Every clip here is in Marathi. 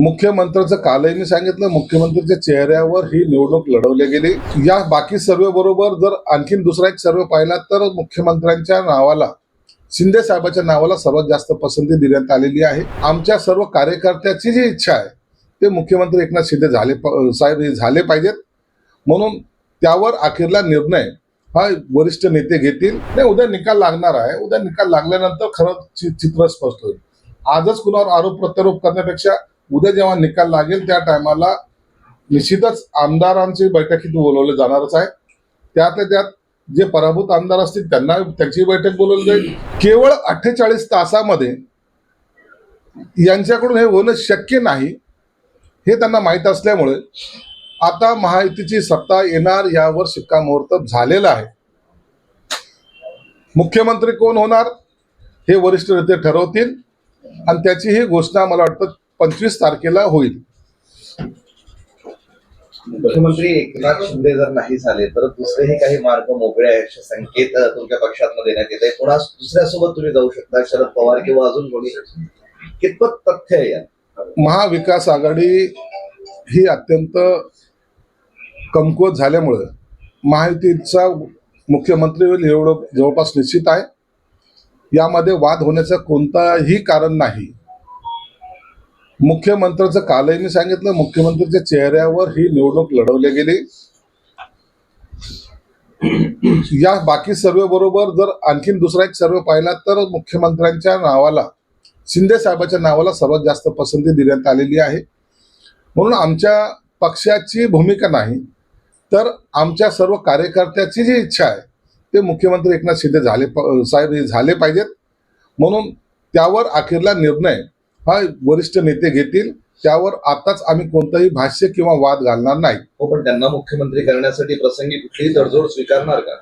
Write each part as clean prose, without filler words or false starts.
मुख्यमंत्र्यांचं कालही मी सांगितलं, मुख्यमंत्र्यांच्या चेहऱ्यावर ही निवडणूक लढवली गेली. या बाकी सर्वे बरोबर जर आणखीन दुसरा एक सर्वे पाहिला तर मुख्यमंत्र्यांच्या नावाला, शिंदे साहेबांच्या नावाला सर्वात जास्त पसंती देण्यात आलेली आहे. आमच्या सर्व कार्यकर्त्याची जी इच्छा आहे ते मुख्यमंत्री एकनाथ शिंदे साहेब हे झाले पाहिजेत, म्हणून त्यावर अखेरला निर्णय हा वरिष्ठ नेते घेतील. नाही, उद्या निकाल लागणार आहे. उद्या निकाल लागल्यानंतर खरं चित्र स्पष्ट होईल. आजच कुणावर आरोप प्रत्यारोप करण्यापेक्षा उद्या जेव्हा निकाल लागेल त्या टायमाला निश्चितच आमदारांची बैठकीत बोलवले जाणारच आहे. त्यातल्या त्यात जे पराभूत आमदार असतील त्यांना त्यांची बैठक बोलवली जाईल. केवळ 48 तासामध्ये यांच्याकडून हे होणं शक्य नाही हे त्यांना माहीत असल्यामुळे आता महायुतीची सत्ता येणार यावर शिक्कामोर्तब झालेला आहे. मुख्यमंत्री कोण होणार हे वरिष्ठ नेते ठरवतील आणि त्याची ही घोषणा मला वाटतं 25 तारखेला होईल. मुख्यमंत्री एकनाथ शिंदे जर नाही झाले तर दुसरेही काही मार्ग मोकळे आहेत असे संकेत तुमच्या पक्षात देण्यात येत आहे. कोणा दुसऱ्यासोबत तुम्ही जाऊ शकता, शरद पवार किंवा अजून कोणी, कितपत तथ्य आहे या? महाविकास आघाडी ही अत्यंत कमकुवत झाल्यामुळे महायुतीचा मुख्यमंत्री होईल एवढं जवळपास निश्चित आहे. यामध्ये वाद होण्याचं कोणताही कारण नाही. मुख्यमंत्र्यांचं कालही मी सांगितलं, मुख्यमंत्र्यांच्या चेहऱ्यावर ही निवडणूक लढवली गेली. या बाकी सर्वे बरोबर जर आणखीन दुसरा एक सर्वे पाहिला तर मुख्यमंत्र्यांच्या नावाला, शिंदे साहेबांच्या नावाला सर्वात जास्त पसंती देण्यात आलेली आहे. म्हणून आमच्या पक्षाची भूमिका नाही तर आमच्या सर्व कार्यकर्त्याची जी इच्छा आहे ते मुख्यमंत्री एकनाथ शिंदे साहेब हे झाले पाहिजेत, म्हणून त्यावर अखेरला निर्णय हा वरिष्ठ नेते घेतील. त्यावर आताच आम्ही कोणताही भाष्य किंवा वाद घालणार नाही. हो, पण त्यांना मुख्यमंत्री करण्यासाठी प्रसंगी कुठलीही तडजोड स्वीकारणार का?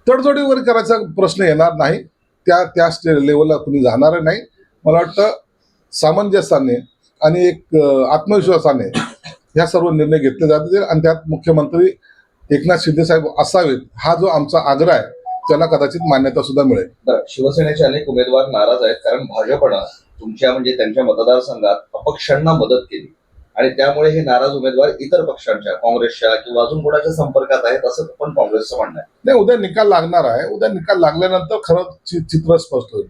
तडजोडीवर करायचा प्रश्न येणार नाही. त्या लेवलला कुणी जाणार नाही. मला वाटतं सामंजस्याने आणि एक आत्मविश्वासाने ह्या सर्व निर्णय घेतले जातील आणि त्यात मुख्यमंत्री एकनाथ शिंदे साहेब असावेत हा जो आमचा आग्रह आहे त्याला कदाचित मान्यता सुद्धा मिळेल. शिवसेनेचे अनेक उमेदवार नाराज आहेत कारण भाजपनं तुमच्या म्हणजे त्यांच्या मतदारसंघात अपक्षांना मदत केली आणि त्यामुळे हे नाराज उमेदवार इतर पक्षांच्या, काँग्रेसच्या किंवा अजून कोणाच्या संपर्कात आहेत असं पण काँग्रेसचं म्हणणं आहे. नाही, उद्या निकाल लागणार आहे. उद्या निकाल लागल्यानंतर खरं चित्र स्पष्ट होईल.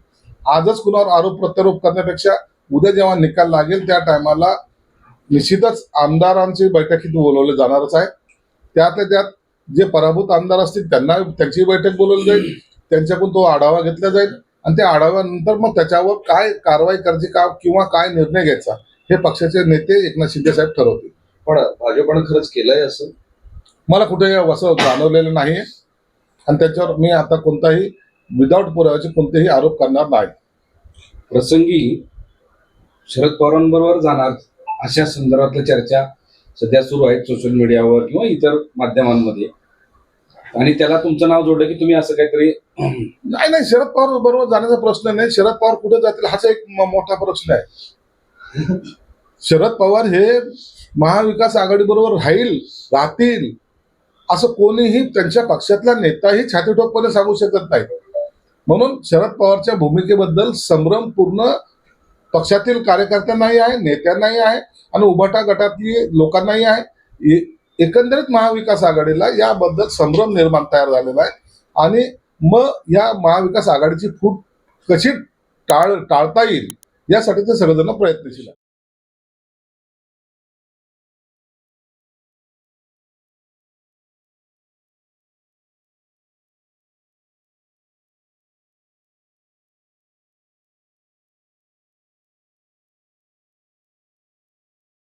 आजच कुणावर आरोप प्रत्यारोप करण्यापेक्षा उद्या जेव्हा निकाल लागेल त्या टायमाला निश्चितच आमदारांची बैठकीत बोलवले जाणारच आहे. त्यातल्या त्यात जे पराभूत आमदार असतील त्यांना त्यांची बैठक बोलवली जाईल. त्यांच्याकडून तो आढावा घेतला जाईल आणि त्या आढाव्यानंतर मग त्याच्यावर काय कारवाई करायची का किंवा काय निर्णय घ्यायचा हे पक्षाचे नेते एकनाथ शिंदे साहेब ठरवतील. पण भाजपनं खरंच केलंय असं मला कुठेही असं जाणवलेलं नाही आणि त्याच्यावर मी आता कोणताही विदाऊट पुराव्याचे कोणतेही आरोप करणार नाही. प्रसंगी शरद पवारांबरोबर जाणार अशा संदर्भातल्या चर्चा सध्या सुरू आहेत सोशल मीडियावर किंवा इतर माध्यमांमध्ये, आणि त्याला तुमचं नाव जोडलं की तुम्ही असं काहीतरी. नाही, शरद पवार बरोबर जाण्याचा प्रश्न नाही. शरद पवार कुठे जातील हाच एक मोठा प्रश्न आहे. शरद पवार हे महाविकास आघाडी बरोबर राहतील असं कोणीही त्यांच्या पक्षातला नेताही छातीठोकपणे सांगू शकत नाही. म्हणून शरद पवारच्या भूमिकेबद्दल संभ्रम पूर्ण पक्षातील कार्यकर्त्यांनाही आहे, नेत्यांनाही आहे आणि उभाटा गटातील लोकांनाही आहे. एकंदरीत महाविकास आघाडीला याबद्दल संभ्रम निर्माण तयार झालेला आहे आणि मग या महाविकास आघाडीची फूट कशी टाळता येईल यासाठी ते सगळेजण प्रयत्नशील आहे.